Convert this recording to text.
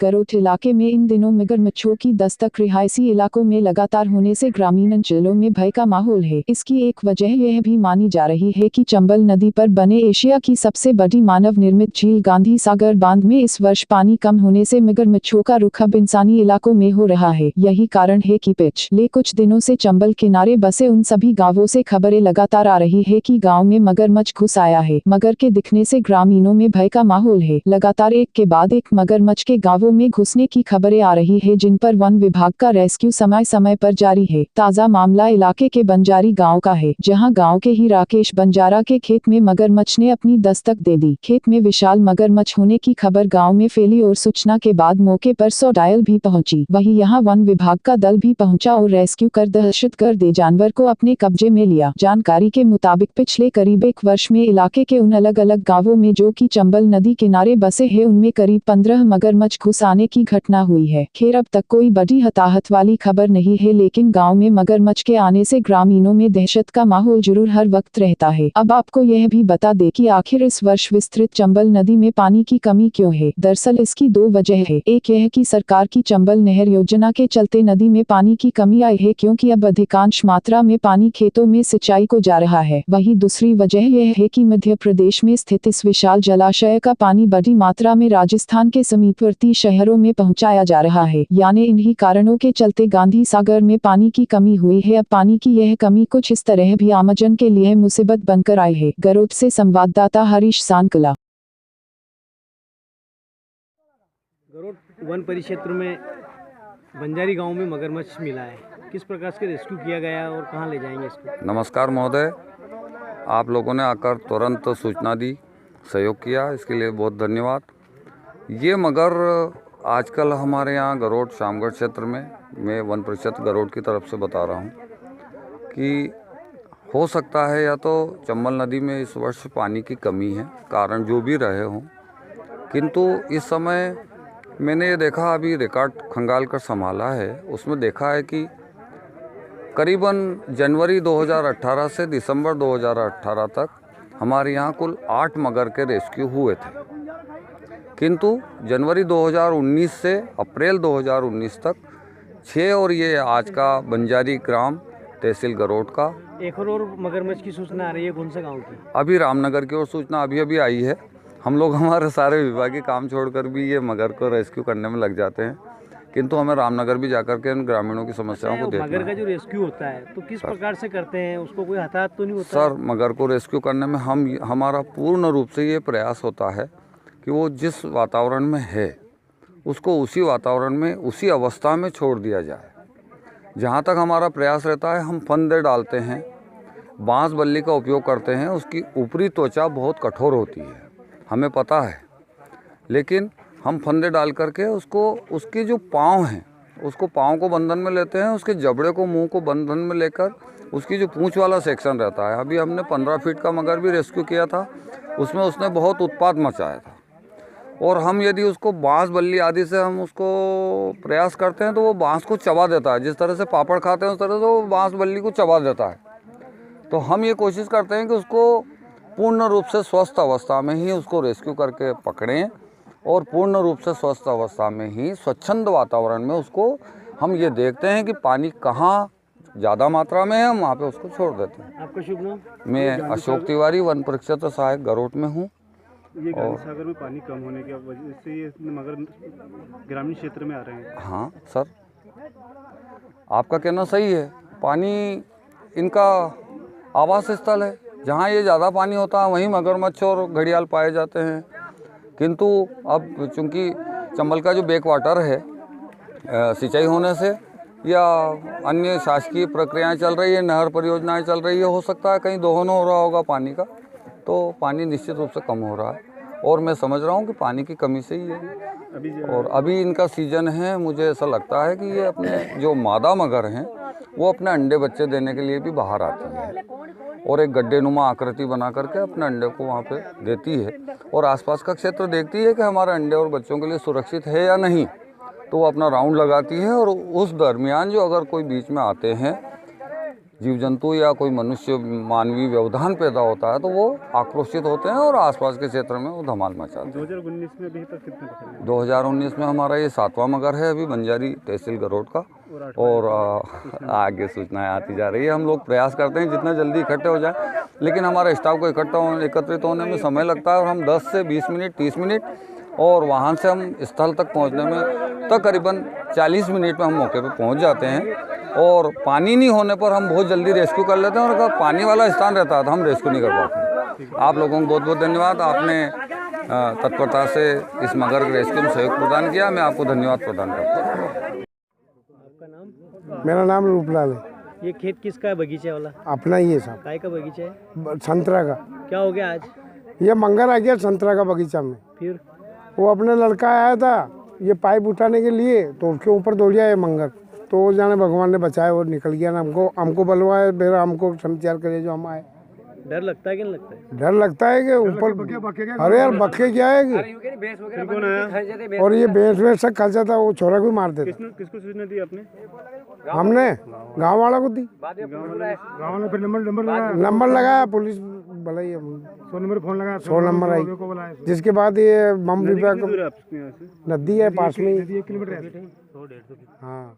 गरोठ इलाके में इन दिनों मगरमच्छों की दस्तक रिहायशी इलाकों में लगातार होने से ग्रामीण अंचलों में भय का माहौल है। इसकी एक वजह यह भी मानी जा रही है कि चंबल नदी पर बने एशिया की सबसे बड़ी मानव निर्मित झील गांधी सागर बांध में इस वर्ष पानी कम होने से मगरमच्छों का रुख अब इंसानी इलाकों में हो रहा है। यही कारण है कि पिछले कुछ दिनों से चंबल किनारे बसे उन सभी गाँवों से खबरें लगातार आ रही है कि गाँव में मगरमच्छ घुस आया है। मगर के दिखने से ग्रामीणों में भय का माहौल है। लगातार एक के बाद एक मगरमच्छ के गांवों में घुसने की खबरें आ रही है, जिन पर वन विभाग का रेस्क्यू समय समय पर जारी है। ताजा मामला इलाके के बंजारी गांव का है, जहां गांव के ही राकेश बंजारा के खेत में मगरमच्छ ने अपनी दस्तक दे दी। खेत में विशाल मगरमच्छ होने की खबर गांव में फैली और सूचना के बाद मौके पर 100 डायल भी पहुंची। वहीं यहां वन विभाग का दल भी पहुंचा और रेस्क्यू कर दहशत गर्द जानवर को अपने कब्जे में लिया। जानकारी के मुताबिक पिछले करीब एक वर्ष में इलाके के उन अलग अलग गाँवों में जो कि चंबल नदी किनारे बसे हैं, उनमें करीब 15 मगरमच्छ घुस आने की घटना हुई है। खैर अब तक कोई बड़ी हताहत वाली खबर नहीं है, लेकिन गांव में मगरमच्छ के आने से ग्रामीणों में दहशत का माहौल जरूर हर वक्त रहता है। अब आपको यह भी बता दें कि आखिर इस वर्ष विस्तृत चंबल नदी में पानी की कमी क्यों है। दरअसल इसकी दो वजह है। एक यह कि सरकार की चंबल नहर योजना के चलते नदी में पानी की कमी आई है, क्योंकि अब अधिकांश मात्रा में पानी खेतों में सिंचाई को जा रहा है। वहीं दूसरी वजह यह है कि मध्य प्रदेश में स्थित इस विशाल जलाशय का पानी बड़ी मात्रा में राजस्थान के समीपवर्ती शहरों में पहुंचाया जा रहा है। यानी इन्हीं कारणों के चलते गांधी सागर में पानी की कमी हुई है। अब पानी की यह कमी कुछ इस तरह भी आमजन के लिए मुसीबत बनकर आई है। गरोठ से संवाददाता हरीश सांकला। गरोठ वन परिक्षेत्र में बंजारी गांव में मगरमच्छ मिला है, किस प्रकार से रेस्क्यू किया गया और कहां ले जाएंगे इसको? नमस्कार महोदय, आप लोगों ने आकर तुरंत सूचना दी, सहयोग किया, इसके लिए बहुत धन्यवाद। ये मगर आजकल हमारे यहाँ गरोठ शामगढ़ क्षेत्र में, मैं वन परिषद गरोठ की तरफ से बता रहा हूँ कि हो सकता है या तो चंबल नदी में इस वर्ष पानी की कमी है, कारण जो भी रहे हों, किंतु इस समय मैंने ये देखा, अभी रिकॉर्ड खंगाल कर संभाला है, उसमें देखा है कि करीबन जनवरी 2018 से दिसंबर 2018 तक हमारे यहाँ कुल 8 मगर के रेस्क्यू हुए थे, किंतु जनवरी 2019 से अप्रैल 2019 तक 6 और ये आज का बंजारी ग्राम तहसील गरोठ का। एक और मगरमच्छ की सूचना आ रही है, कौन से गांव की? अभी रामनगर की ओर सूचना अभी आई है। हम लोग हमारे सारे विभागीय काम छोड़कर भी ये मगर को रेस्क्यू करने में लग जाते हैं, किंतु हमें रामनगर भी जाकर के इन ग्रामीणों की समस्याओं को देखना है। मगर का जो रेस्क्यू होता है तो किस प्रकार से करते हैं, उसको कोई हताहत तो नहीं होता? सर, मगर को रेस्क्यू करने में हमारा पूर्ण रूप से ये प्रयास होता है कि वो जिस वातावरण में है उसको उसी वातावरण में, उसी अवस्था में छोड़ दिया जाए। जहाँ तक हमारा प्रयास रहता है, हम फंदे डालते हैं, बांस बल्ली का उपयोग करते हैं। उसकी ऊपरी त्वचा बहुत कठोर होती है, हमें पता है, लेकिन हम फंदे डाल करके उसको, उसके जो पाँव हैं, उसको पाँव को बंधन में लेते हैं, उसके जबड़े को, मुंह को बंधन में लेकर उसकी जो पूंछ वाला सेक्शन रहता है। अभी हमने 15 फीट का मगर भी रेस्क्यू किया था, उसमें उसने बहुत उत्पात मचाया था, और हम यदि उसको बांस बल्ली आदि से हम उसको प्रयास करते हैं तो वो बांस को चबा देता है। जिस तरह से पापड़ खाते हैं उस तरह से वो बांस बल्ली को चबा देता है। तो हम ये कोशिश करते हैं कि उसको पूर्ण रूप से स्वस्थ अवस्था में ही उसको रेस्क्यू करके पकड़ें, और पूर्ण रूप से स्वस्थ अवस्था में ही स्वच्छंद वातावरण में उसको हम ये देखते हैं कि पानी कहाँ ज़्यादा मात्रा में है, हम वहाँ पे उसको छोड़ देते हैं। आपका शुभ नाम? मैं अशोक तिवारी, वन परिक्षेत्र सहायक गरोठ में हूँ। ये गांधी सागर में पानी कम होने की वजह से ये मगर ग्रामीण क्षेत्र में आ रहे हैं। हाँ सर, आपका कहना सही है। पानी इनका आवास स्थल है, जहाँ ये ज़्यादा पानी होता है वहीं मगरमच्छ और घड़ियाल पाए जाते हैं। किंतु अब चूँकि चंबल का जो बैक वाटर है, सिंचाई होने से या अन्य शासकीय प्रक्रियाएं चल रही है, नहर परियोजनाएं चल रही है, हो सकता है कहीं दोहन हो रहा होगा पानी का, तो पानी निश्चित रूप से कम हो रहा है, और मैं समझ रहा हूँ कि पानी की कमी से ही है। और अभी इनका सीजन है, मुझे ऐसा लगता है कि ये अपने जो मादा मगर हैं वो अपने अंडे बच्चे देने के लिए भी बाहर आती है, और एक गड्ढेनुमा आकृति बना करके अपने अंडे को वहाँ पे देती है, और आसपास का क्षेत्र देखती है कि हमारे अंडे और बच्चों के लिए सुरक्षित है या नहीं, तो वो अपना राउंड लगाती है। और उस दरमियान जो अगर कोई बीच में आते हैं जीव जंतु या कोई मनुष्य मानवीय व्यवधान पैदा होता है तो वो आक्रोशित होते हैं और आसपास के क्षेत्र में वो धमाल मचाते हैं। 2019 में अभी तक कितने पकड़े हैं? 2019 में हमारा ये 7वां मगर है अभी बंजारी तहसील गरोड का, और आगे सूचनाएं आती जा रही है। हम लोग प्रयास करते हैं जितना जल्दी इकट्ठे हो जाए, लेकिन हमारे स्टाफ को एकत्रित होने में समय लगता है और हम 10 से 20 मिनट 30 मिनट और वहाँ से हम स्थल तक पहुँचने में तकरीबन 40 मिनट में हम मौके पे पहुँच जाते हैं। और पानी नहीं होने पर हम बहुत जल्दी रेस्क्यू कर लेते हैं, और अगर पानी वाला स्थान रहता है तो हम रेस्क्यू नहीं कर पाते। आप लोगों को बहुत बहुत धन्यवाद, आपने तत्परता से इस मगर के रेस्क्यू में सहयोग प्रदान किया, मैं आपको धन्यवाद प्रदान करता हूँ। आपका नाम? मेरा नाम रूपलाल है। ये खेत किसका है, बगीचे वाला? अपना ही है साहब, काय का बगीचा है? संतरा का। क्या हो गया आज? ये मंगर आ गया संतरा का बगीचा में। फिर वो अपने लड़का आया था ये पाइप उठाने के लिए, तो उसके ऊपर दौड़ गया ये मंगर, तो वो जाने भगवान ने बचाया, वो निकल गया ना। हमको बलवाए, फिर हमको समाचार करे जो हम आए। डर लगता है कि नहीं लगता है? डर लगता है कि ऊपर, अरे यार बक्के क्या है कि, और ये भैंस वैंस सब खा जाता, वो छोरा को मार देता। किसको सूचना दी आपने? हमने गांव वाला को दी, गाँव ने फिर नंबर लगाया, पुलिस बुलाई, 100 नंबर फोन लगाया, 100 नंबर आई। जिसके बाद ये बम विभाग, नदी है पास में, 1 किलोमीटर है। हाँ।